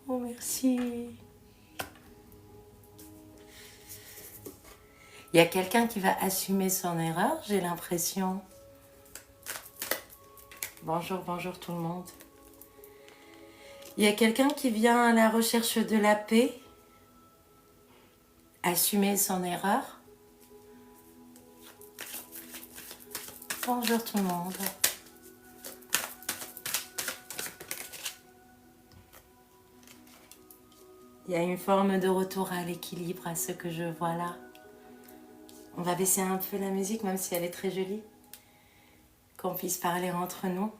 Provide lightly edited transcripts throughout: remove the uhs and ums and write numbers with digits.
Oh, merci. Il y a quelqu'un qui va assumer son erreur, j'ai l'impression. Bonjour, bonjour tout le monde. Il y a quelqu'un qui vient à la recherche de la paix, assumer son erreur. Bonjour tout le monde. Il y a une forme de retour à l'équilibre à ce que je vois là. On va baisser un peu la musique, même si elle est très jolie. Qu'on puisse parler entre nous.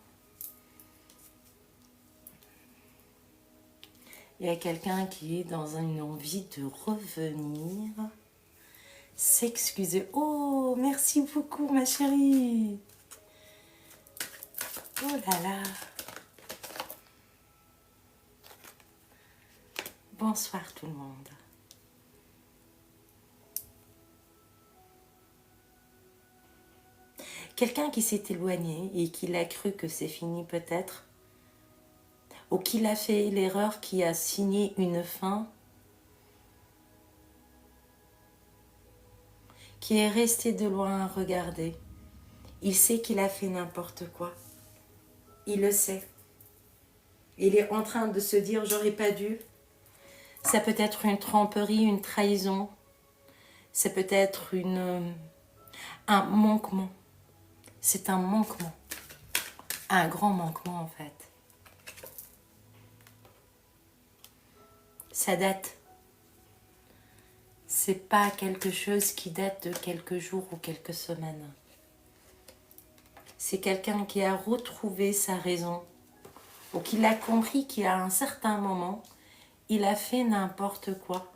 Il y a quelqu'un qui est dans une envie de revenir, s'excuser. Oh, merci beaucoup ma chérie. Oh là là. Bonsoir tout le monde. Quelqu'un qui s'est éloigné et qui a cru que c'est fini peut-être, ou qui a fait l'erreur qui a signé une fin, qui est resté de loin à regarder. Il sait qu'il a fait n'importe quoi. Il le sait. Il est en train de se dire, j'aurais pas dû. Ça peut être une tromperie, une trahison. Ça peut être un manquement. C'est un manquement. Un grand manquement en fait. Ça date. C'est pas quelque chose qui date de quelques jours ou quelques semaines. C'est quelqu'un qui a retrouvé sa raison ou qui a compris qu'à un certain moment, il a fait n'importe quoi.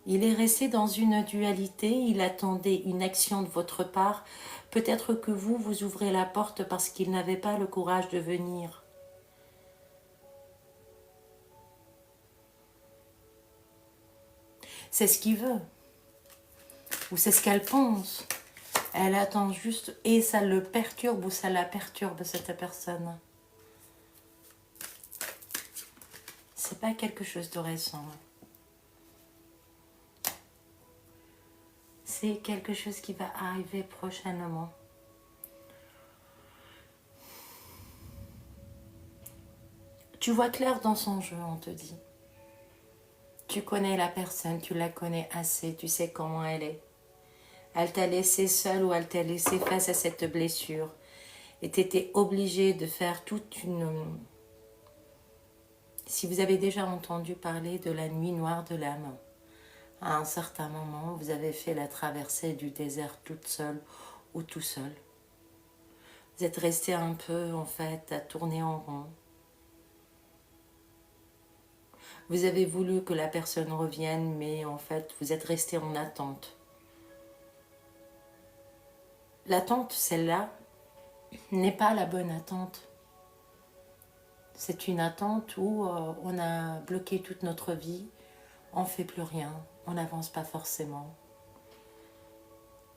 Il est resté dans une dualité, il attendait une action de votre part. Peut-être que vous ouvrez la porte parce qu'il n'avait pas le courage de venir. C'est ce qu'il veut. Ou c'est ce qu'elle pense. Elle attend juste et ça le perturbe ou ça la perturbe cette personne. C'est pas quelque chose de récent. C'est quelque chose qui va arriver prochainement. Tu vois clair dans son jeu, on te dit. Tu connais la personne, tu la connais assez, tu sais comment elle est. Elle t'a laissé seule ou elle t'a laissé face à cette blessure. Et tu étais obligé de faire toute une... Si vous avez déjà entendu parler de la nuit noire de l'âme, à un certain moment, vous avez fait la traversée du désert toute seule ou tout seul. Vous êtes resté un peu, en fait, à tourner en rond. Vous avez voulu que la personne revienne, mais en fait, vous êtes resté en attente. L'attente, celle-là, n'est pas la bonne attente. C'est une attente où on a bloqué toute notre vie, on ne fait plus rien, on n'avance pas forcément.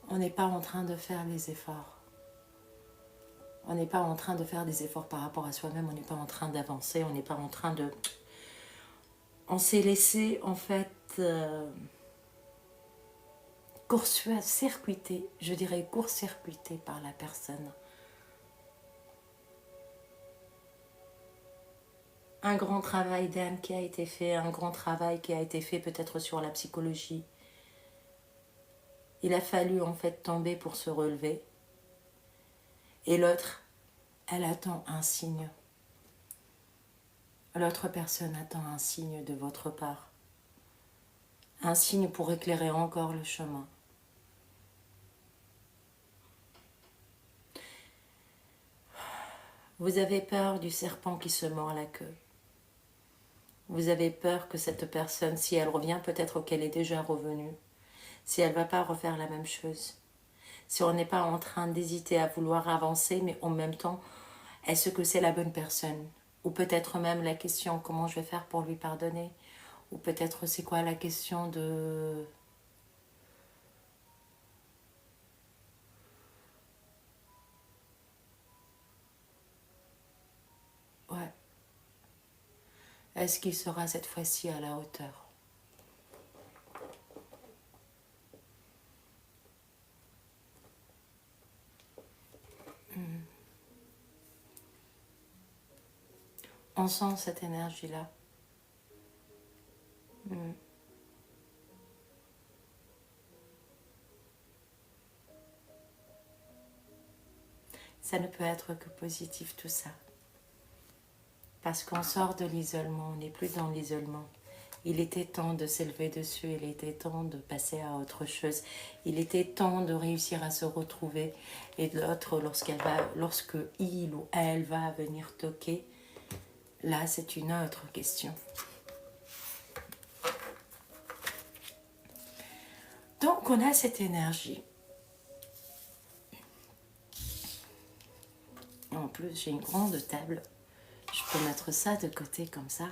On n'est pas en train de faire les efforts. On n'est pas en train de faire des efforts par rapport à soi-même, on n'est pas en train d'avancer, on n'est pas en train de... On s'est laissé en fait court-circuiter, je dirais court-circuiter par la personne. Un grand travail d'âme qui a été fait, un grand travail qui a été fait peut-être sur la psychologie. Il a fallu en fait tomber pour se relever. Et l'autre, elle attend un signe. L'autre personne attend un signe de votre part. Un signe pour éclairer encore le chemin. Vous avez peur du serpent qui se mord la queue. Vous avez peur que cette personne, si elle revient, peut-être qu'elle est déjà revenue. Si elle ne va pas refaire la même chose. Si on n'est pas en train d'hésiter à vouloir avancer, mais en même temps, est-ce que c'est la bonne personne? Ou peut-être même la question, comment je vais faire pour lui pardonner? Ou peut-être c'est quoi la question de... est-ce qu'il sera cette fois-ci à la hauteur? On sent cette énergie-là. Ça ne peut être que positif tout ça. Parce qu'on sort de l'isolement, on n'est plus dans l'isolement. Il était temps de s'élever dessus, il était temps de passer à autre chose. Il était temps de réussir à se retrouver. Et l'autre, lorsque il ou elle va venir toquer, là c'est une autre question. Donc on a cette énergie. En plus j'ai une grande table. Je peux mettre ça de côté comme ça.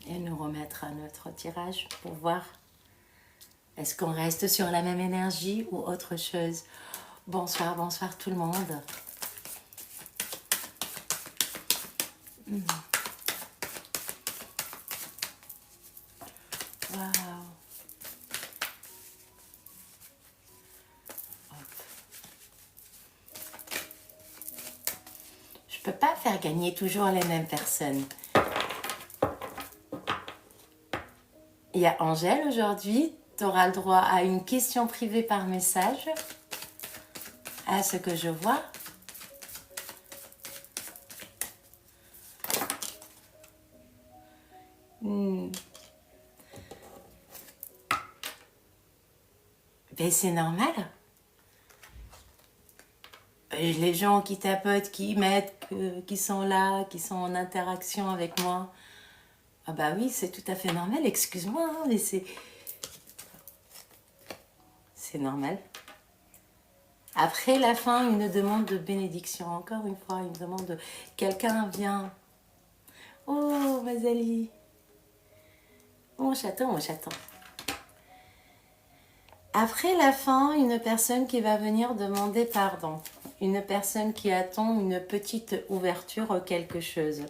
Et nous remettre à notre tirage pour voir est-ce qu'on reste sur la même énergie ou autre chose. Bonsoir, bonsoir tout le monde. Waouh. Je peux pas faire gagner toujours les mêmes personnes. Il y a Angèle aujourd'hui. Tu auras le droit à une question privée par message. À ce que je vois. Ben c'est normal. Les gens qui tapotent, qui mettent, qui sont là, qui sont en interaction avec moi. Ah bah oui, c'est tout à fait normal. Excuse-moi, hein, mais c'est normal. Après la fin, une demande de bénédiction. Encore une fois, une demande de... Quelqu'un vient. Oh, Mazali. Mon chaton, mon chaton. Après la fin, une personne qui va venir demander pardon. Une personne qui attend une petite ouverture, quelque chose.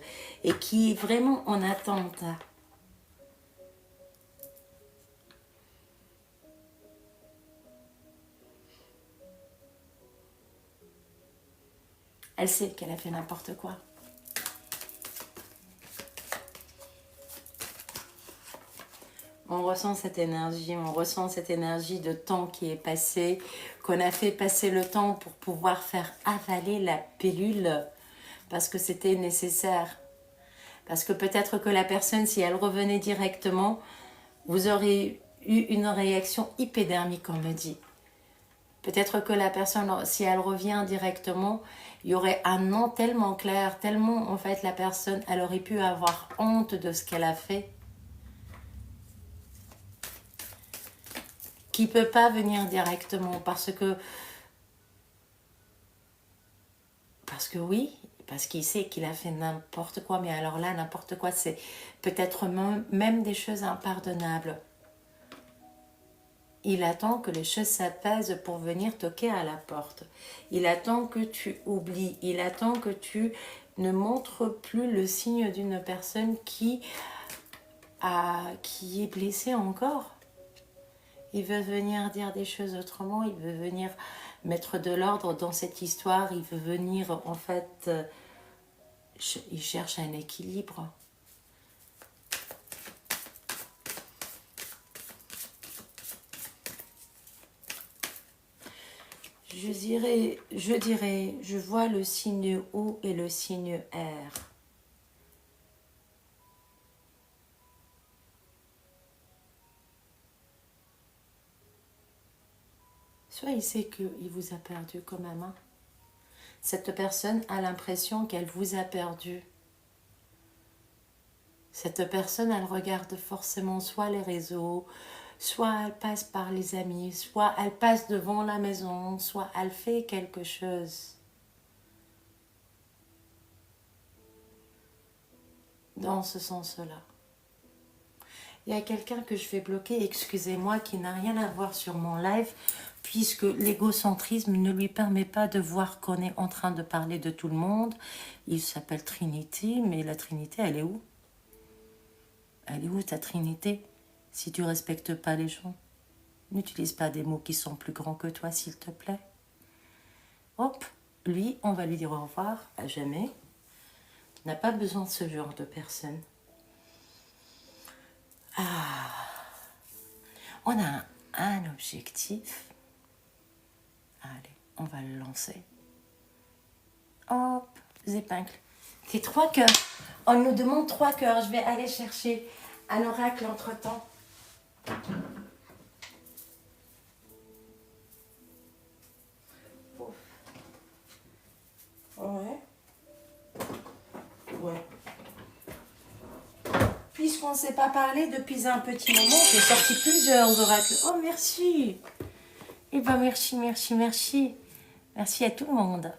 Et qui est vraiment en attente. Elle sait qu'elle a fait n'importe quoi. On ressent cette énergie de temps qui est passé, qu'on a fait passer le temps pour pouvoir faire avaler la pilule, parce que c'était nécessaire. Parce que peut-être que la personne, si elle revenait directement, vous aurez eu une réaction hypodermique, on me dit. Peut-être que la personne, si elle revient directement, il y aurait un non tellement clair, tellement en fait la personne, elle aurait pu avoir honte de ce qu'elle a fait, qui ne peut pas venir directement parce que oui, parce qu'il sait qu'il a fait n'importe quoi, mais alors là, n'importe quoi, c'est peut-être même des choses impardonnables. Il attend que les choses s'apaisent pour venir toquer à la porte. Il attend que tu oublies. Il attend que tu ne montres plus le signe d'une personne qui est blessée encore. Il veut venir dire des choses autrement. Il veut venir mettre de l'ordre dans cette histoire. Il veut venir, en fait, il cherche un équilibre. Je dirais, je vois le signe O et le signe R. Soit il sait qu'il vous a perdu quand même. Hein. Cette personne a l'impression qu'elle vous a perdu. Cette personne, elle regarde forcément soit les réseaux, soit elle passe par les amis, soit elle passe devant la maison, soit elle fait quelque chose. Dans ce sens-là. Il y a quelqu'un que je vais bloquer, excusez-moi, qui n'a rien à voir sur mon live, puisque l'égocentrisme ne lui permet pas de voir qu'on est en train de parler de tout le monde. Il s'appelle Trinity, mais la Trinité, elle est où? Elle est où ta Trinité? Si tu respectes pas les gens, n'utilise pas des mots qui sont plus grands que toi, s'il te plaît. Hop, lui, on va lui dire au revoir à jamais. Il n'a pas besoin de ce genre de personne. On a un objectif. Allez, on va le lancer. Hop, les épingles. C'est 3 cœurs. On nous demande 3 cœurs. Je vais aller chercher un oracle entre-temps. Ouais. Ouais. Puisqu'on ne s'est pas parlé depuis un petit moment, j'ai sorti plusieurs oracles. Oh, merci. Eh bien, merci, merci, merci. Merci à tout le monde.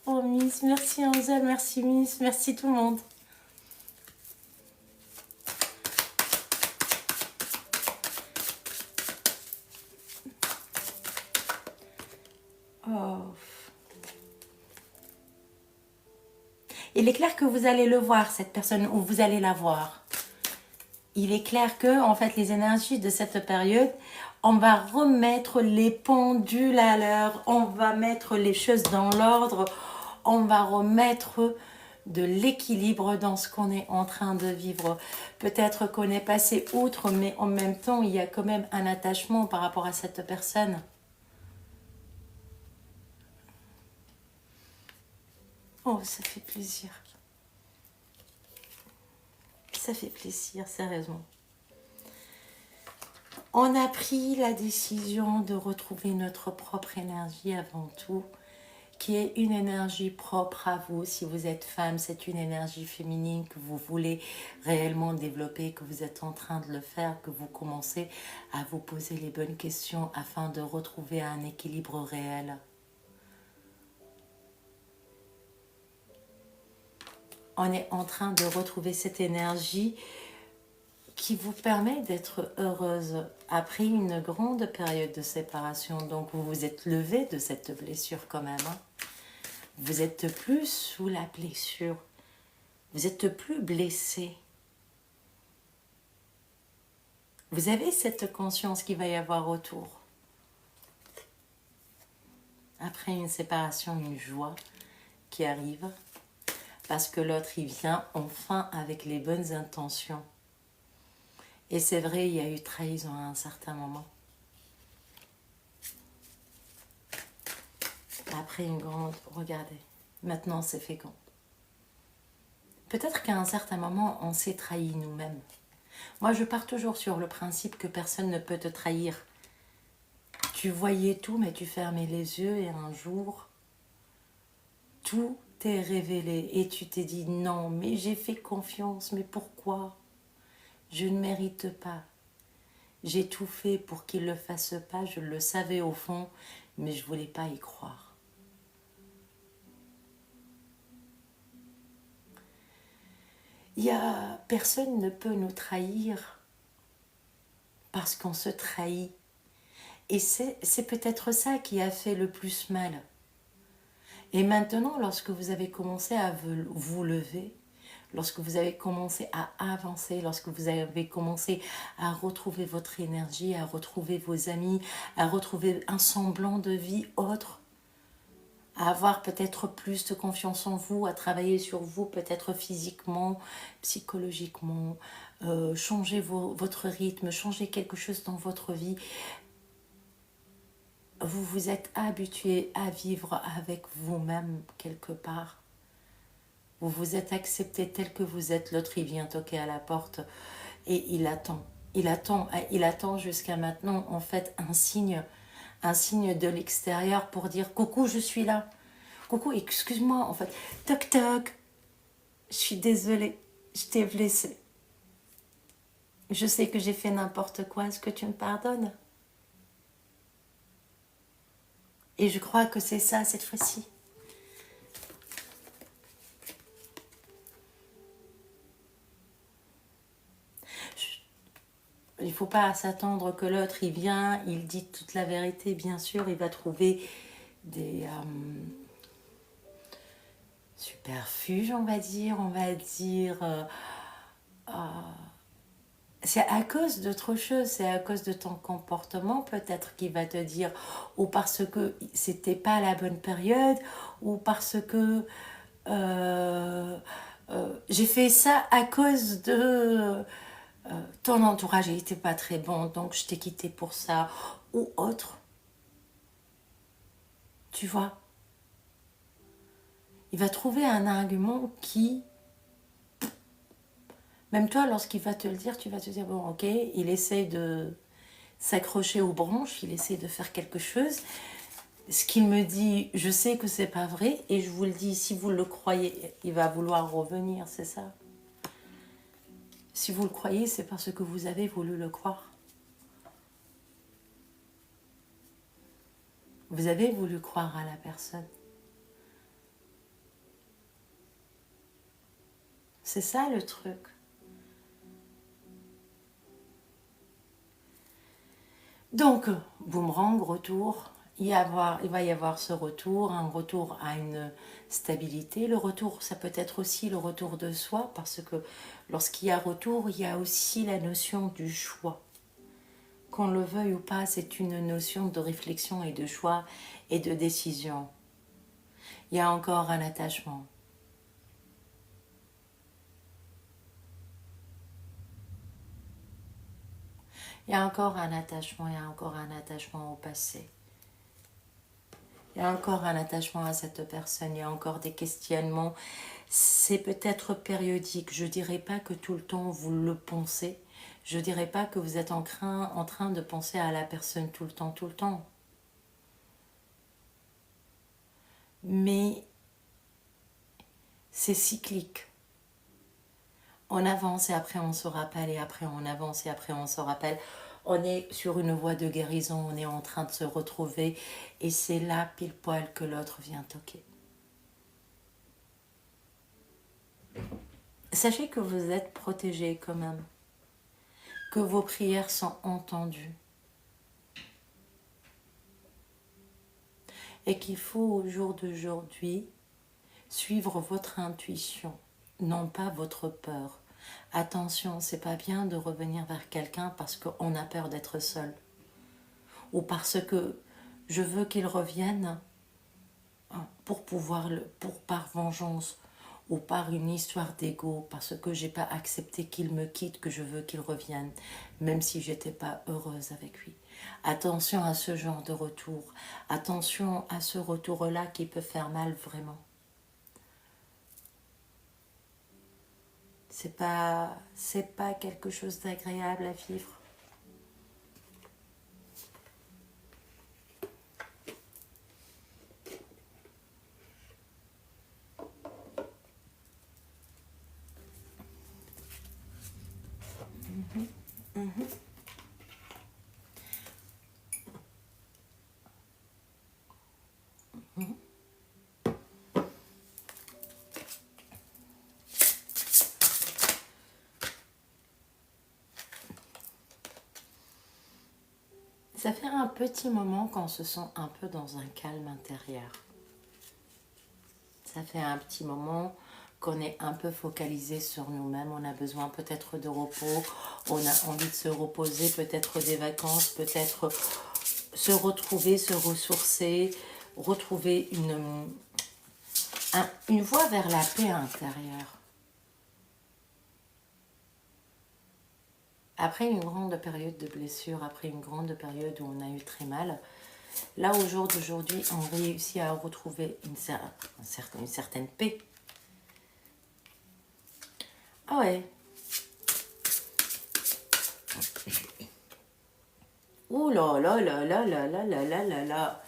Oh, Miss, merci Angèle, merci Miss, merci tout le monde. Oh. Il est clair que vous allez le voir, cette personne, ou vous allez la voir. Il est clair que, en fait, les énergies de cette période, on va remettre les pendules à l'heure, on va mettre les choses dans l'ordre, on va remettre de l'équilibre dans ce qu'on est en train de vivre. Peut-être qu'on est passé outre, mais en même temps, il y a quand même un attachement par rapport à cette personne. Oh, ça fait plaisir. Ça fait plaisir, sérieusement. On a pris la décision de retrouver notre propre énergie avant tout, qui est une énergie propre à vous. Si vous êtes femme, c'est une énergie féminine que vous voulez réellement développer, que vous êtes en train de le faire, que vous commencez à vous poser les bonnes questions afin de retrouver un équilibre réel. On est en train de retrouver cette énergie qui vous permet d'être heureuse après une grande période de séparation. Donc vous vous êtes levé de cette blessure quand même. Hein. Vous n'êtes plus sous la blessure. Vous n'êtes plus blessé. Vous avez cette conscience qu'il va y avoir autour. Après une séparation, une joie qui arrive. Parce que l'autre, il vient enfin avec les bonnes intentions. Et c'est vrai, il y a eu trahison à un certain moment. Après une grande... Regardez, maintenant c'est fécond. Peut-être qu'à un certain moment, on s'est trahi nous-mêmes. Moi, je pars toujours sur le principe que personne ne peut te trahir. Tu voyais tout, mais tu fermais les yeux et un jour, tout t'est révélé. Et tu t'es dit, non, mais j'ai fait confiance, mais pourquoi? Je ne mérite pas. J'ai tout fait pour qu'il ne le fasse pas, je le savais au fond, mais je ne voulais pas y croire. Personne ne peut nous trahir parce qu'on se trahit. Et c'est peut-être ça qui a fait le plus mal. Et maintenant, lorsque vous avez commencé à vous lever, lorsque vous avez commencé à avancer, lorsque vous avez commencé à retrouver votre énergie, à retrouver vos amis, à retrouver un semblant de vie autre, à avoir peut-être plus de confiance en vous, à travailler sur vous, peut-être physiquement, psychologiquement, changer votre rythme, changer quelque chose dans votre vie. Vous vous êtes habitué à vivre avec vous-même quelque part. Vous vous êtes accepté tel que vous êtes. L'autre, il vient toquer à la porte et il attend. Il attend jusqu'à maintenant, en fait, un signe de l'extérieur pour dire « Coucou, je suis là. Coucou, excuse-moi, en fait. Toc, toc. Je suis désolée. Je t'ai blessée. Je sais que j'ai fait n'importe quoi. Est-ce que tu me pardonnes ?» Et je crois que c'est ça cette fois-ci. il ne faut pas s'attendre que l'autre, il vient, il dit toute la vérité, bien sûr, il va trouver des superfuges, on va dire, c'est à cause d'autre chose, c'est à cause de ton comportement peut-être qu'il va te dire, ou parce que c'était pas la bonne période, ou parce que j'ai fait ça à cause de ton entourage, il n'était pas très bon, donc je t'ai quitté pour ça, ou autre, tu vois. Il va trouver un argument qui, même toi, lorsqu'il va te le dire, tu vas te dire, bon, ok, il essaie de s'accrocher aux branches, il essaie de faire quelque chose. Ce qu'il me dit, je sais que c'est pas vrai, et je vous le dis, si vous le croyez, il va vouloir revenir, c'est ça. Si vous le croyez, c'est parce que vous avez voulu le croire. Vous avez voulu croire à la personne. C'est ça le truc. Donc, boomerang, retour. Il va y avoir ce retour, un retour à une stabilité. Le retour, ça peut être aussi le retour de soi, parce que lorsqu'il y a retour, il y a aussi la notion du choix. Qu'on le veuille ou pas, c'est une notion de réflexion et de choix et de décision. Il y a encore un attachement. Il y a encore un attachement, il y a encore un attachement au passé. Il y a encore un attachement à cette personne, il y a encore des questionnements. C'est peut-être périodique. Je ne dirais pas que tout le temps vous le pensez. Je ne dirais pas que vous êtes en train de penser à la personne tout le temps, tout le temps. Mais c'est cyclique. On avance et après on se rappelle et après on avance et après on se rappelle. On est sur une voie de guérison, on est en train de se retrouver et c'est là pile poil que l'autre vient toquer. Sachez que vous êtes protégé quand même, que vos prières sont entendues et qu'il faut au jour d'aujourd'hui suivre votre intuition, non pas votre peur. Attention, c'est pas bien de revenir vers quelqu'un parce qu'on a peur d'être seul ou parce que je veux qu'il revienne pour par vengeance ou par une histoire d'ego, parce que j'ai pas accepté qu'il me quitte, que je veux qu'il revienne, même si j'étais pas heureuse avec lui. Attention à ce genre de retour, attention à ce retour-là qui peut faire mal vraiment. C'est pas quelque chose d'agréable à vivre. Ça fait un petit moment qu'on se sent un peu dans un calme intérieur. Ça fait un petit moment qu'on est un peu focalisé sur nous-mêmes. On a besoin peut-être de repos, on a envie de se reposer, peut-être des vacances, peut-être se retrouver, se ressourcer, retrouver une voie vers la paix intérieure. Après une grande période de blessure, après une grande période où on a eu très mal, là au jour d'aujourd'hui, on réussit à retrouver une certaine paix. Ah ouais. Ouh là là là là là là là là là là.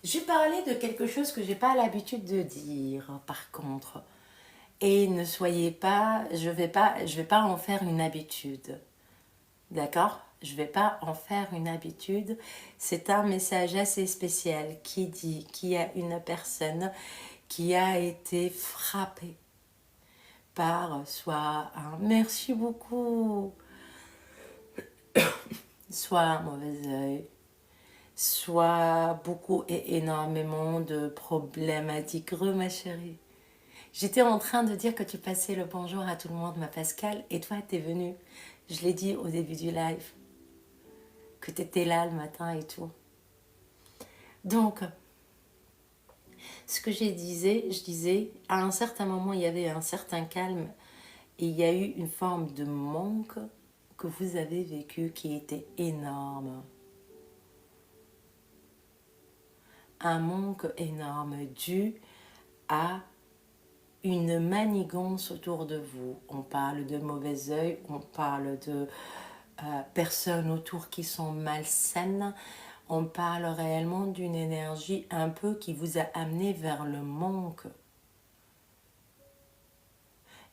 J'ai parlé de quelque chose que j'ai pas l'habitude de dire, par contre. Et ne soyez pas, je vais pas en faire une habitude. D'accord? Je vais pas en faire une habitude. C'est un message assez spécial qui dit qu'il y a une personne qui a été frappée par soit un merci beaucoup, soit un mauvais œil, soit beaucoup et énormément de problématiques. Ma chérie. J'étais en train de dire que tu passais le bonjour à tout le monde, ma Pascal, et toi, t'es venue. Je l'ai dit au début du live, que t'étais là le matin et tout. Donc, ce que je disais, à un certain moment, il y avait un certain calme et il y a eu une forme de manque que vous avez vécu qui était énorme. Un manque énorme dû à une manigance autour de vous. On parle de mauvais œil, on parle de personnes autour qui sont malsaines, on parle réellement d'une énergie un peu qui vous a amené vers le manque.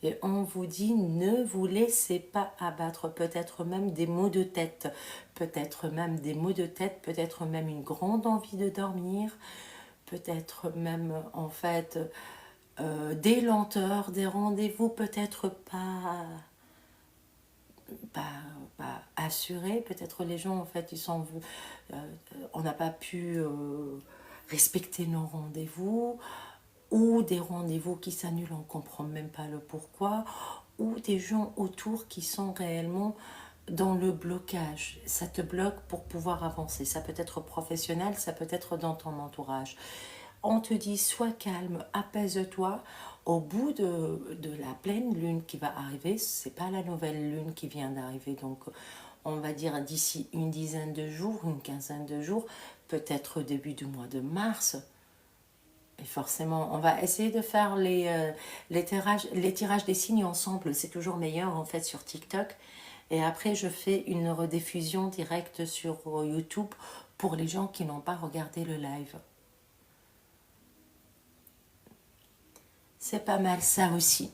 Et on vous dit, ne vous laissez pas abattre, peut-être même des maux de tête, peut-être même des maux de tête, peut-être même une grande envie de dormir, peut-être même en fait des lenteurs, des rendez-vous peut-être pas, pas assurés, peut-être les gens en fait ils sont on n'a pas pu respecter nos rendez-vous, ou des rendez-vous qui s'annulent, on ne comprend même pas le pourquoi, ou des gens autour qui sont réellement dans le blocage. Ça te bloque pour pouvoir avancer. Ça peut être professionnel, ça peut être dans ton entourage. On te dit, sois calme, apaise-toi. Au bout de la pleine lune qui va arriver, c'est pas la nouvelle lune qui vient d'arriver, donc on va dire d'ici une dizaine de jours, une quinzaine de jours, peut-être au début du mois de mars. Et forcément, on va essayer de faire les tirages des signes ensemble. C'est toujours meilleur en fait sur TikTok. Et après, je fais une rediffusion directe sur YouTube pour les gens qui n'ont pas regardé le live. C'est pas mal ça aussi.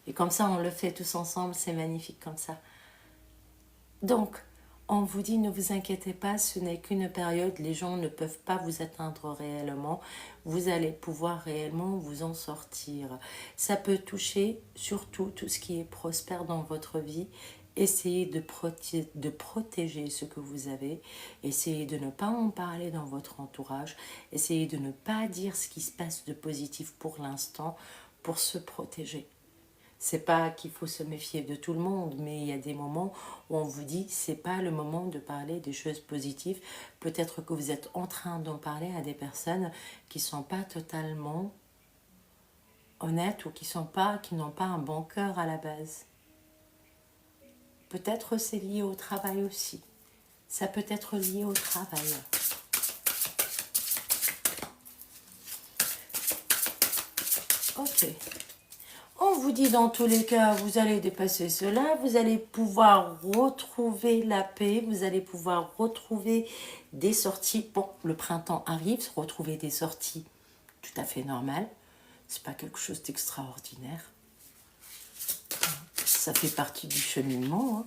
Et comme ça, on le fait tous ensemble. C'est magnifique comme ça. Donc, on vous dit, ne vous inquiétez pas, ce n'est qu'une période, les gens ne peuvent pas vous atteindre réellement, vous allez pouvoir réellement vous en sortir. Ça peut toucher surtout tout ce qui est prospère dans votre vie. Essayez de protéger ce que vous avez, essayez de ne pas en parler dans votre entourage, essayez de ne pas dire ce qui se passe de positif pour l'instant pour se protéger. C'est pas qu'il faut se méfier de tout le monde, mais il y a des moments où on vous dit c'est pas le moment de parler des choses positives. Peut-être que vous êtes en train d'en parler à des personnes qui sont pas totalement honnêtes ou qui n'ont pas un bon cœur à la base. Peut-être c'est lié au travail aussi. Ça peut être lié au travail. Ok. On vous dit dans tous les cas, vous allez dépasser cela, vous allez pouvoir retrouver la paix, vous allez pouvoir retrouver des sorties. Bon, le printemps arrive, retrouver des sorties tout à fait normales. C'est pas quelque chose d'extraordinaire. Ça fait partie du cheminement.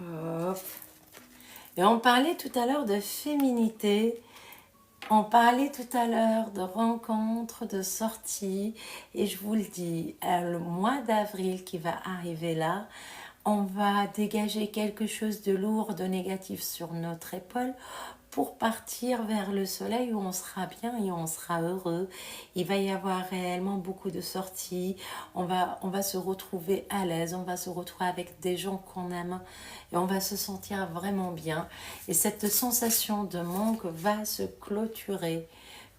Hop. Et on parlait tout à l'heure de féminité. On parlait tout à l'heure de rencontres, de sorties, et je vous le dis, le mois d'avril qui va arriver là, on va dégager quelque chose de lourd, de négatif sur notre épaule pour partir vers le soleil où on sera bien et on sera heureux. Il va y avoir réellement beaucoup de sorties, on va se retrouver à l'aise, on va se retrouver avec des gens qu'on aime et on va se sentir vraiment bien. Et cette sensation de manque va se clôturer.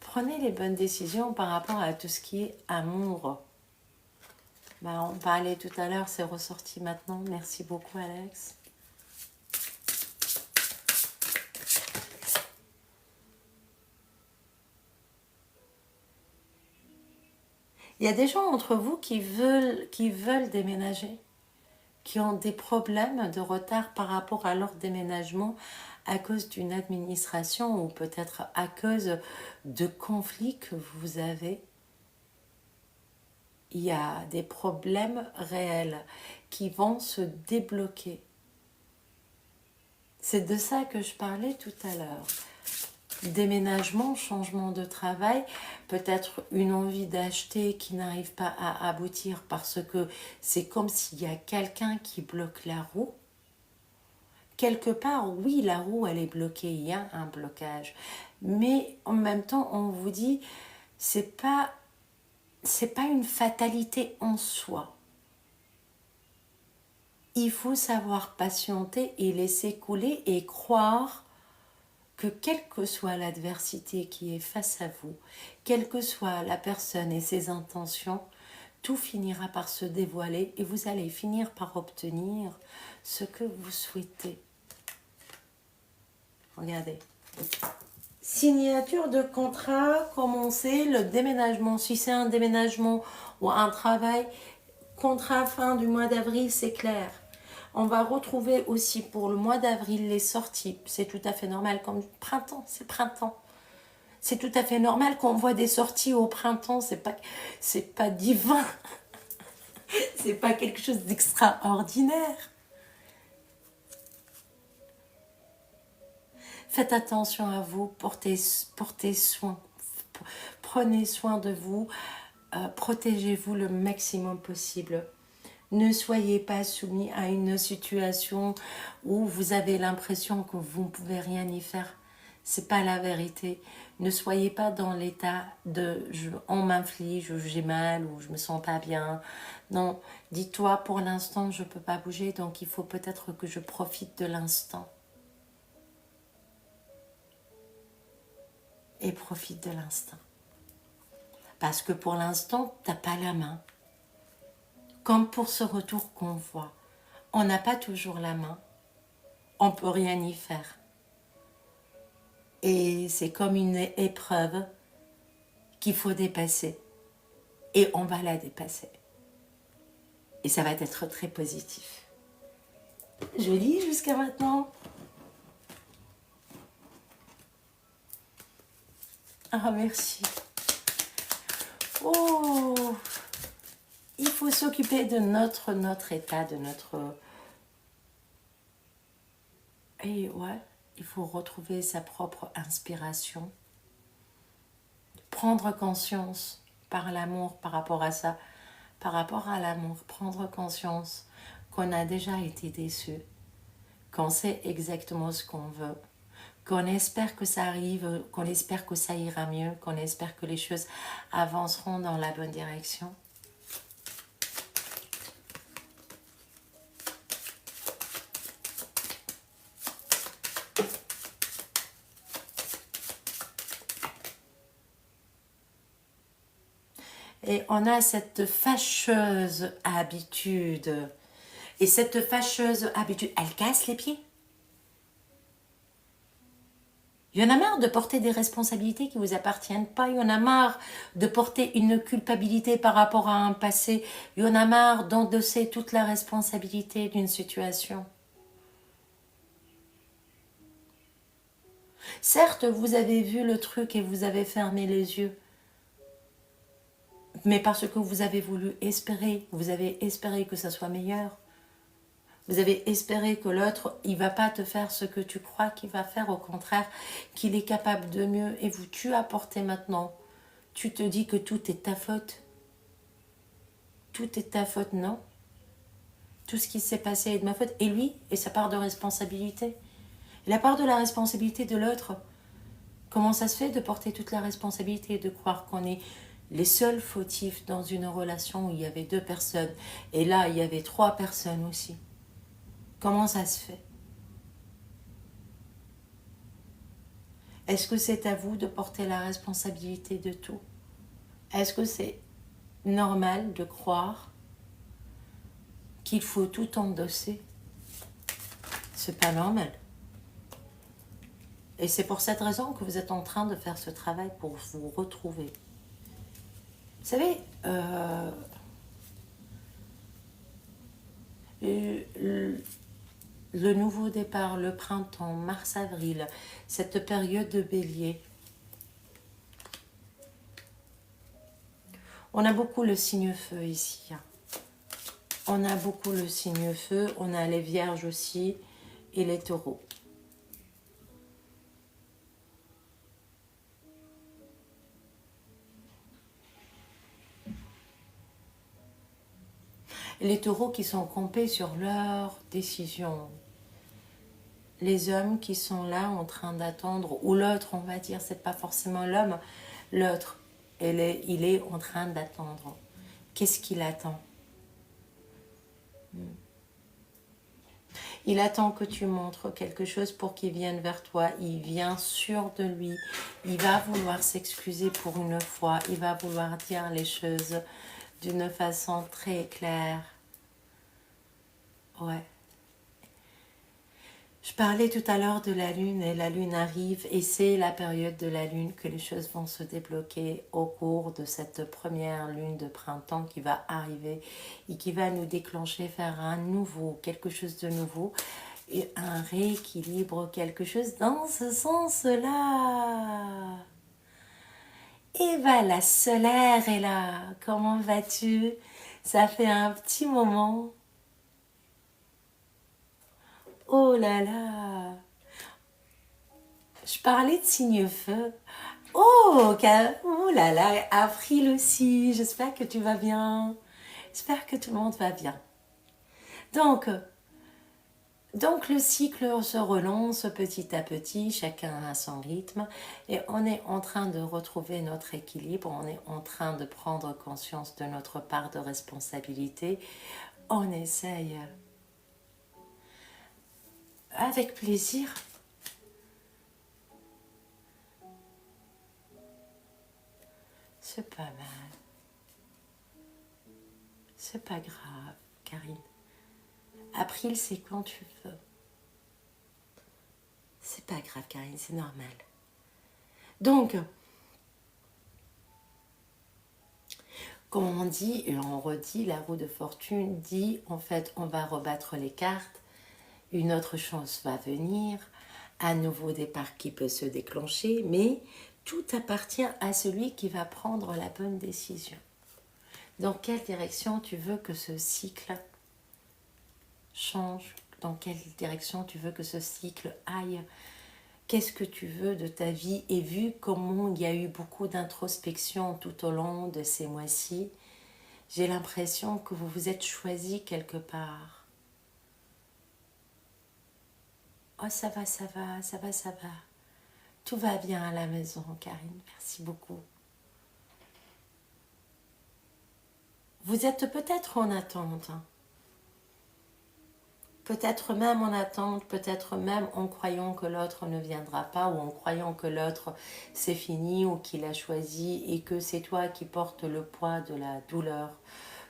Prenez les bonnes décisions par rapport à tout ce qui est amour. On parlait tout à l'heure, c'est ressorti maintenant. Merci beaucoup, Alex. Il y a des gens entre vous qui veulent déménager, qui ont des problèmes de retard par rapport à leur déménagement à cause d'une administration ou peut-être à cause de conflits que vous avez. Il y a des problèmes réels qui vont se débloquer. C'est de ça que je parlais tout à l'heure. déménagement, changement de travail, peut-être une envie d'acheter qui n'arrive pas à aboutir parce que c'est comme s'il y a quelqu'un qui bloque la roue. Quelque part, oui, la roue, elle est bloquée, il y a un blocage. Mais en même temps, on vous dit, c'est pas une fatalité en soi. Il faut savoir patienter et laisser couler et croire que quelle que soit l'adversité qui est face à vous, quelle que soit la personne et ses intentions, tout finira par se dévoiler et vous allez finir par obtenir ce que vous souhaitez. Regardez. Signature de contrat, commencer le déménagement. Si c'est un déménagement ou un travail, contrat fin du mois d'avril, c'est clair. On va retrouver aussi pour le mois d'avril les sorties. C'est tout à fait normal, comme printemps, c'est printemps. C'est tout à fait normal qu'on voit des sorties au printemps, c'est pas divin. C'est pas quelque chose d'extraordinaire. Faites attention à vous, portez soin. Prenez soin de vous, protégez-vous le maximum possible. Ne soyez pas soumis à une situation où vous avez l'impression que vous ne pouvez rien y faire. C'est pas la vérité. Ne soyez pas dans l'état de on m'inflige, j'ai mal ou je me sens pas bien. Non, dis-toi pour l'instant je peux pas bouger, donc il faut peut-être que je profite de l'instant. Et profite de l'instant. Parce que pour l'instant, t'as pas la main. Comme pour ce retour qu'on voit. On n'a pas toujours la main. On peut rien y faire. Et c'est comme une épreuve qu'il faut dépasser. Et on va la dépasser. Et ça va être très positif. Je lis jusqu'à maintenant. Ah, merci. Oh, il faut s'occuper de notre état, de notre... Et ouais, il faut retrouver sa propre inspiration. Prendre conscience par l'amour par rapport à ça. Par rapport à l'amour, prendre conscience qu'on a déjà été déçu, qu'on sait exactement ce qu'on veut, qu'on espère que ça arrive, qu'on espère que ça ira mieux, qu'on espère que les choses avanceront dans la bonne direction. Et on a cette fâcheuse habitude. Et cette fâcheuse habitude, elle casse les pieds. Il y en a marre de porter des responsabilités qui ne vous appartiennent pas. Il y en a marre de porter une culpabilité par rapport à un passé. Il y en a marre d'endosser toute la responsabilité d'une situation. Certes, vous avez vu le truc et vous avez fermé les yeux. Mais parce que vous avez voulu espérer, vous avez espéré que ça soit meilleur. Vous avez espéré que l'autre, il ne va pas te faire ce que tu crois qu'il va faire, au contraire, qu'il est capable de mieux. Et vous, tu as porté maintenant. Tu te dis que tout est ta faute. Tout est ta faute, non. Tout ce qui s'est passé est de ma faute. Et lui, et sa part de responsabilité. Et la part de la responsabilité de l'autre, comment ça se fait de porter toute la responsabilité et de croire qu'on est les seuls fautifs dans une relation où il y avait 2 personnes. Et là, il y avait 3 personnes aussi. Comment ça se fait? Est-ce que c'est à vous de porter la responsabilité de tout? Est-ce que c'est normal de croire qu'il faut tout endosser? C'est pas normal. Et c'est pour cette raison que vous êtes en train de faire ce travail pour vous retrouver. Vous savez, le nouveau départ, le printemps, mars-avril, cette période de bélier, on a beaucoup le signe feu ici. On a beaucoup le signe feu, on a les vierges aussi et les taureaux. Les taureaux qui sont campés sur leurs décisions. Les hommes qui sont là en train d'attendre, ou l'autre, on va dire, c'est pas forcément l'homme, l'autre, il est en train d'attendre. Qu'est-ce qu'il attend? Il attend que tu montres quelque chose pour qu'il vienne vers toi. Il vient sûr de lui. Il va vouloir s'excuser pour une fois. Il va vouloir dire les choses d'une façon très claire. Ouais. Je parlais tout à l'heure de la lune et la lune arrive et c'est la période de la lune que les choses vont se débloquer au cours de cette première lune de printemps qui va arriver et qui va nous déclencher vers un nouveau, quelque chose de nouveau et un rééquilibre, quelque chose dans ce sens-là. Et bah la solaire est là, comment vas-tu? Ça fait un petit moment. Oh là là, je parlais de signe feu. Oh, oh là là, April aussi, j'espère que tu vas bien. J'espère que tout le monde va bien. Donc le cycle se relance petit à petit, chacun a son rythme et on est en train de retrouver notre équilibre, on est en train de prendre conscience de notre part de responsabilité. On essaye avec plaisir. C'est pas mal. C'est pas grave, Karine. April, c'est quand tu veux. C'est pas grave, Karine, c'est normal. Donc, comme on dit, et on redit, la roue de fortune dit, en fait, on va rebattre les cartes, une autre chance va venir, un nouveau départ qui peut se déclencher, mais tout appartient à celui qui va prendre la bonne décision. Dans quelle direction tu veux que ce cycle change? Dans quelle direction tu veux que ce cycle aille? Qu'est-ce que tu veux de ta vie? Et vu comment il y a eu beaucoup d'introspection tout au long de ces mois-ci, j'ai l'impression que vous vous êtes choisi quelque part. Oh, ça va, ça va, ça va, ça va. Tout va bien à la maison, Karine. Merci beaucoup. Vous êtes peut-être en attente. Peut-être même en attente, peut-être même en croyant que l'autre ne viendra pas ou en croyant que l'autre c'est fini ou qu'il a choisi et que c'est toi qui portes le poids de la douleur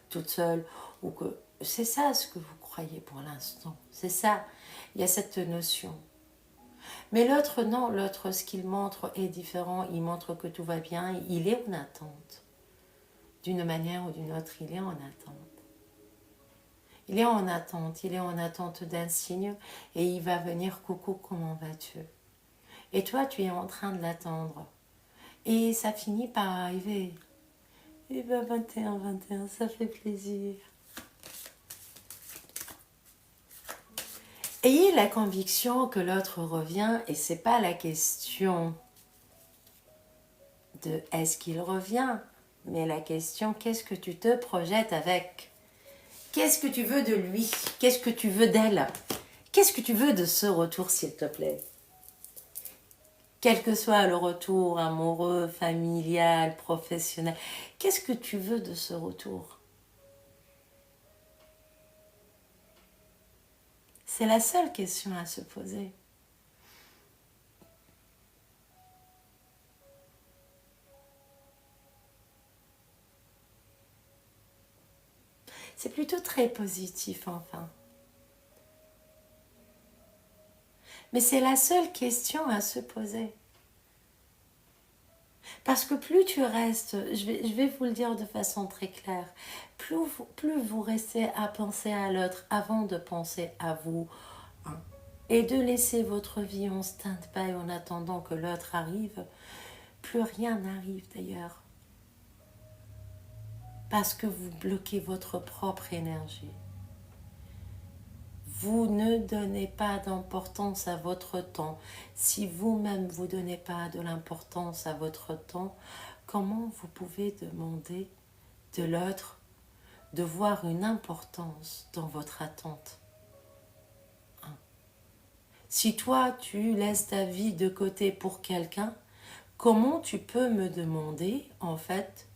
toute seule ou que c'est ça ce que vous croyez pour l'instant. C'est ça, il y a cette notion. Mais l'autre non, l'autre ce qu'il montre est différent, il montre que tout va bien, il est en attente. D'une manière ou d'une autre, il est en attente. Il est en attente d'un signe et il va venir, coucou, comment vas-tu? Et toi, tu es en train de l'attendre. Et ça finit par arriver. Et ben 21, 21, ça fait plaisir. Ayez la conviction que l'autre revient et c'est pas la question de est-ce qu'il revient, mais la question qu'est-ce que tu te projettes avec? Qu'est-ce que tu veux de lui? Qu'est-ce que tu veux d'elle? Qu'est-ce que tu veux de ce retour, s'il te plaît? Quel que soit le retour amoureux, familial, professionnel, qu'est-ce que tu veux de ce retour? C'est la seule question à se poser. C'est plutôt très positif, enfin. Mais c'est la seule question à se poser. Parce que plus tu restes, je vais vous le dire de façon très claire, plus vous restez à penser à l'autre avant de penser à vous, hein, et de laisser votre vie en stand-by en attendant que l'autre arrive, plus rien n'arrive d'ailleurs. Parce que vous bloquez votre propre énergie. Vous ne donnez pas d'importance à votre temps. Si vous-même vous ne donnez pas de l'importance à votre temps, comment vous pouvez demander de l'autre de voir une importance dans votre attente. Si toi, tu laisses ta vie de côté pour quelqu'un, comment tu peux me demander, en fait,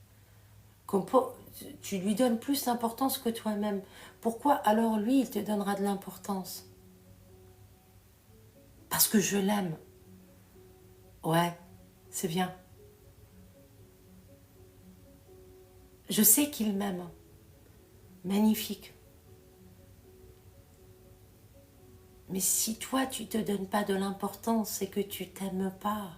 tu lui donnes plus d'importance que toi-même? Pourquoi alors lui, il te donnera de l'importance? Parce que je l'aime. Ouais, c'est bien. Je sais qu'il m'aime. Magnifique. Mais si toi, tu te donnes pas de l'importance, c'est que tu t'aimes pas.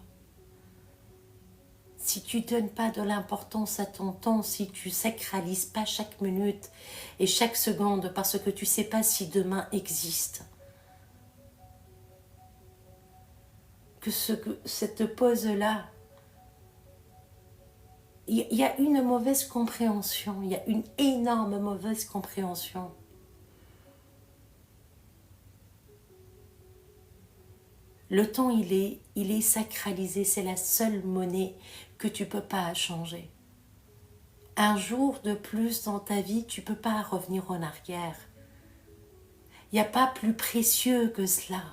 Si tu donnes pas de l'importance à ton temps, si tu sacralises pas chaque minute et chaque seconde parce que tu sais pas si demain existe, que cette pause-là, il y a une mauvaise compréhension, il y a une énorme mauvaise compréhension. Le temps, il est sacralisé, c'est la seule monnaie que tu peux pas changer. Un jour de plus dans ta vie, tu peux pas revenir en arrière. Il n'y a pas plus précieux que cela.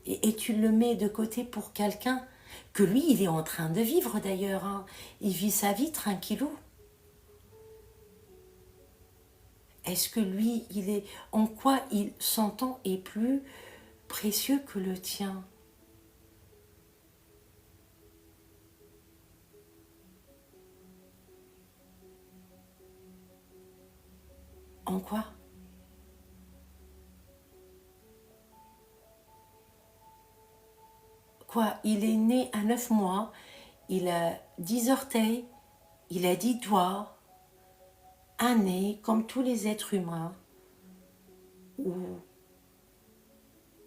Et tu le mets de côté pour quelqu'un que lui, il est en train de vivre d'ailleurs. Hein. Il vit sa vie tranquillou. Est-ce que lui, en quoi son temps est plus précieux que le tien? En quoi? Quoi? Il est né à 9 mois, il a 10 orteils, il a 10 doigts, un nez, comme tous les êtres humains. Où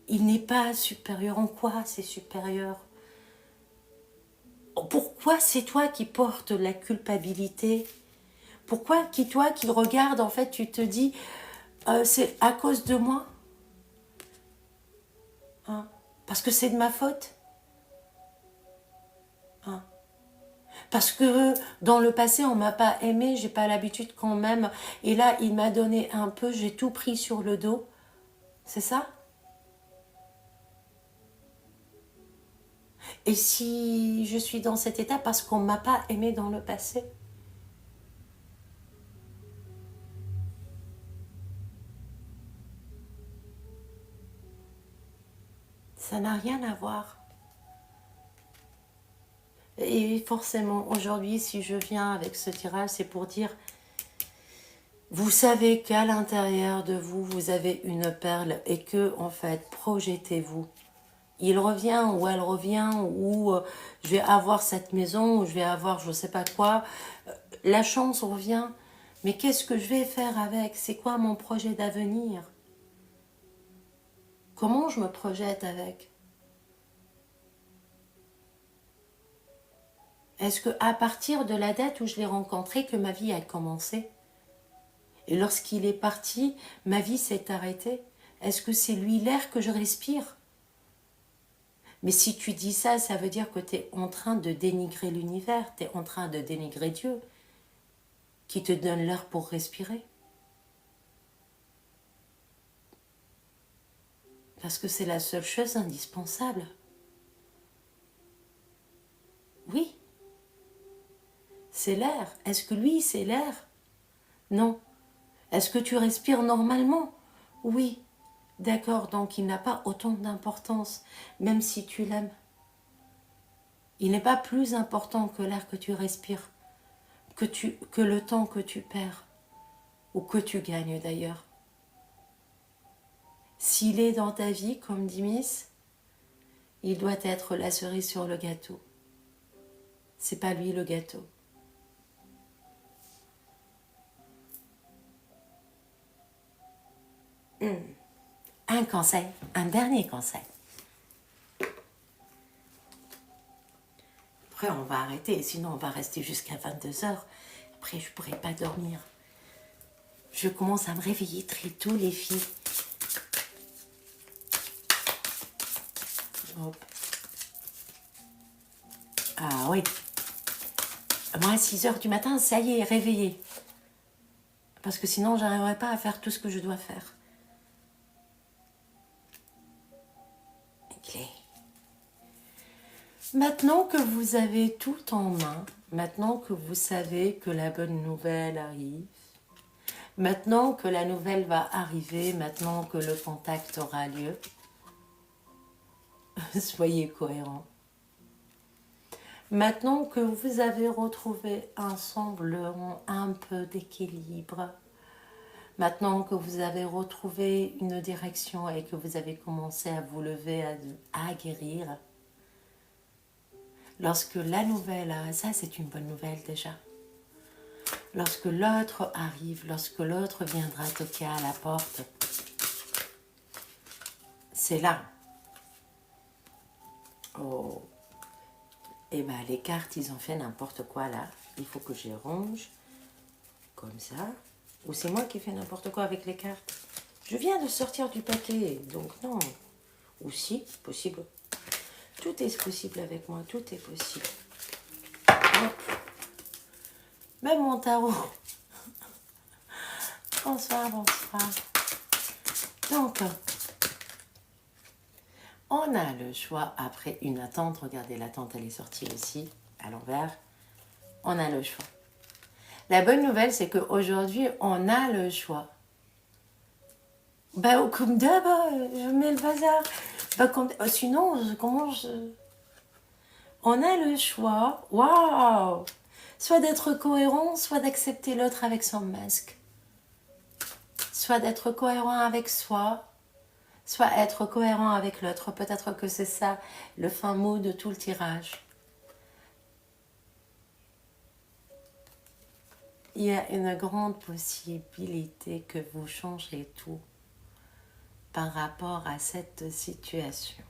il n'est pas supérieur. En quoi c'est supérieur? Pourquoi c'est toi qui portes la culpabilité? Pourquoi toi qui regardes, en fait, tu te dis c'est à cause de moi, hein? Parce que c'est de ma faute, hein? Parce que dans le passé, on m'a pas aimé, j'ai pas l'habitude qu'on m'aime, et là, il m'a donné un peu, j'ai tout pris sur le dos. C'est ça? Et si je suis dans cet état parce qu'on m'a pas aimé dans le passé? Ça n'a rien à voir. Et forcément, aujourd'hui, si je viens avec ce tirage, c'est pour dire, vous savez qu'à l'intérieur de vous, vous avez une perle et que, en fait, projetez-vous. Il revient ou elle revient ou je vais avoir cette maison ou je vais avoir je ne sais pas quoi. La chance revient. Mais qu'est-ce que je vais faire avec? C'est quoi mon projet d'avenir? Comment je me projette avec? Est-ce que à partir de la date où je l'ai rencontré que ma vie a commencé? Et lorsqu'il est parti, ma vie s'est arrêtée? Est-ce que c'est lui l'air que je respire? Mais si tu dis ça, ça veut dire que tu es en train de dénigrer l'univers, tu es en train de dénigrer Dieu, qui te donne l'air pour respirer. Parce que c'est la seule chose indispensable. Oui, c'est l'air. Est-ce que lui, c'est l'air? Non. Est-ce que tu respires normalement? Oui. D'accord, donc il n'a pas autant d'importance, même si tu l'aimes. Il n'est pas plus important que l'air que tu respires, que le temps que tu perds, ou que tu gagnes d'ailleurs. S'il est dans ta vie, comme dit Miss, il doit être la cerise sur le gâteau. C'est pas lui le gâteau. Un conseil, un dernier conseil. Après, on va arrêter, sinon on va rester jusqu'à 22 h. Après, je ne pourrai pas dormir. Je commence à me réveiller très tôt, les filles. Hop. Ah oui. Moi, à 6 h du matin, ça y est, réveillée. Parce que sinon, je n'arriverai pas à faire tout ce que je dois faire. Clé. Maintenant que vous avez tout en main, maintenant que vous savez que la bonne nouvelle arrive, maintenant que la nouvelle va arriver, maintenant que le contact aura lieu, soyez cohérents. Maintenant que vous avez retrouvé un semblant un peu d'équilibre, maintenant que vous avez retrouvé une direction et que vous avez commencé à vous lever, à guérir, lorsque la nouvelle, ça c'est une bonne nouvelle déjà, lorsque l'autre arrive, lorsque l'autre viendra toquer à la porte, c'est là. Oh. Et bien les cartes, ils ont fait n'importe quoi là. Il faut que je les range comme ça. Ou c'est moi qui fais n'importe quoi avec les cartes. Je viens de sortir du paquet, donc non. Ou si, possible. Tout est possible avec moi, tout est possible. Hop. Même mon tarot. Bonsoir, bonsoir. Donc, on a le choix après une attente. Regardez, l'attente, elle est sortie aussi à l'envers. On a le choix. La bonne nouvelle, c'est qu'aujourd'hui, on a le choix. Bah, comme d'hab, je mets le bazar. Bah, sinon, comment je... On a le choix, waouh, soit d'être cohérent, soit d'accepter l'autre avec son masque. Soit d'être cohérent avec soi, soit être cohérent avec l'autre. Peut-être que c'est ça le fin mot de tout le tirage. Il y a une grande possibilité que vous changez tout par rapport à cette situation.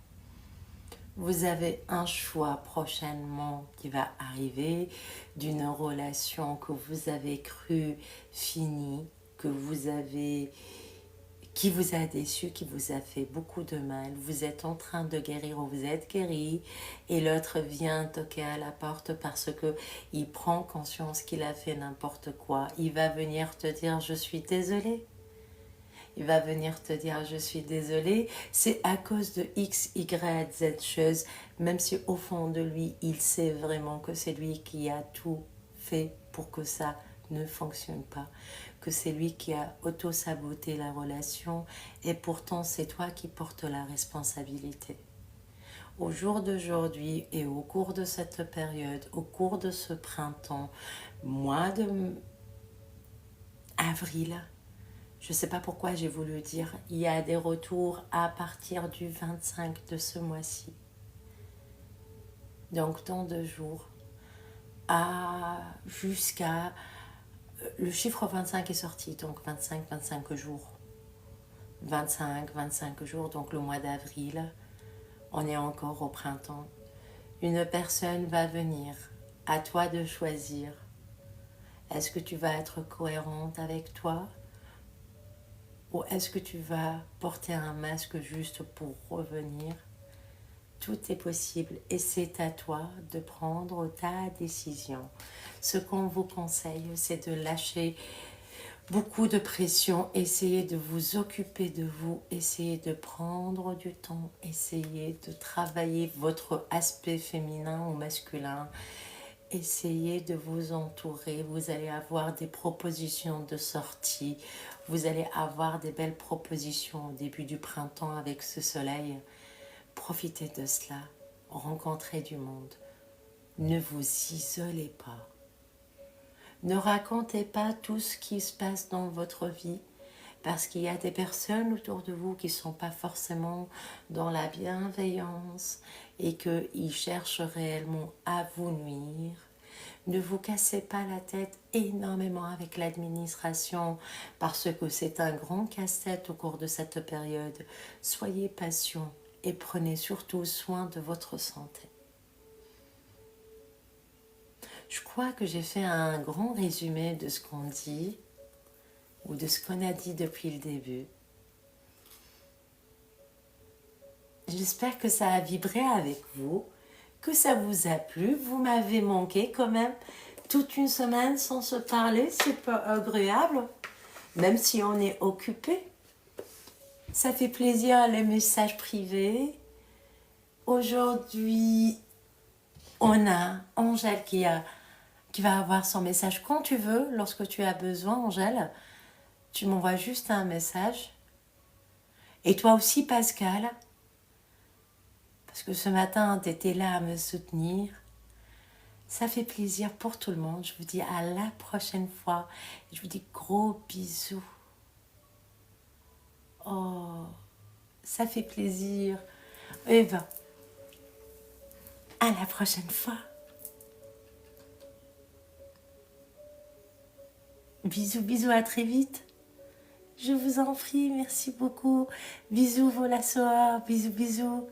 Vous avez un choix prochainement qui va arriver d'une relation que vous avez cru finie, qui vous a déçu, qui vous a fait beaucoup de mal. Vous êtes en train de guérir ou vous êtes guéri et l'autre vient toquer à la porte parce que il prend conscience qu'il a fait n'importe quoi. Il va venir te dire je suis désolé. Il va venir te dire je suis désolé, c'est à cause de X, Y, Z choses, même si au fond de lui, il sait vraiment que c'est lui qui a tout fait pour que ça ne fonctionne pas, que c'est lui qui a auto-saboté la relation et pourtant c'est toi qui portes la responsabilité. Au jour d'aujourd'hui et au cours de cette période, au cours de ce printemps, mois de avril, je ne sais pas pourquoi j'ai voulu dire, il y a des retours à partir du 25 de ce mois-ci. Donc dans 2 jours, jusqu'à... Le chiffre 25 est sorti, donc 25 jours. 25 jours, donc le mois d'avril, on est encore au printemps. Une personne va venir, à toi de choisir. Est-ce que tu vas être cohérente avec toi ? Ou est-ce que tu vas porter un masque juste pour revenir? Tout est possible et c'est à toi de prendre ta décision. Ce qu'on vous conseille, c'est de lâcher beaucoup de pression, essayez de vous occuper de vous, essayez de prendre du temps, essayez de travailler votre aspect féminin ou masculin. Essayez de vous entourer, vous allez avoir des propositions de sortie, vous allez avoir des belles propositions au début du printemps avec ce soleil. Profitez de cela, rencontrez du monde. Ne vous isolez pas. Ne racontez pas tout ce qui se passe dans votre vie parce qu'il y a des personnes autour de vous qui ne sont pas forcément dans la bienveillance et qu'ils cherchent réellement à vous nuire. Ne vous cassez pas la tête énormément avec l'administration parce que c'est un grand casse-tête au cours de cette période. Soyez patient et prenez surtout soin de votre santé. Je crois que j'ai fait un grand résumé de ce qu'on dit ou de ce qu'on a dit depuis le début. J'espère que ça a vibré avec vous, que ça vous a plu. Vous m'avez manqué quand même toute une semaine sans se parler, c'est pas agréable. même si on est occupé. Ça fait plaisir les messages privés. Aujourd'hui, on a Angèle qui va avoir son message quand tu veux, lorsque tu as besoin, Angèle. Tu m'envoies juste un message. Et toi aussi, Pascal, parce que ce matin, tu étais là à me soutenir. Ça fait plaisir pour tout le monde. Je vous dis à la prochaine fois. Je vous dis gros bisous. Oh, ça fait plaisir. Eh ben, à la prochaine fois. Bisous, bisous, à très vite. Je vous en prie, merci beaucoup. Bisous, Volasoa. Bisous, bisous.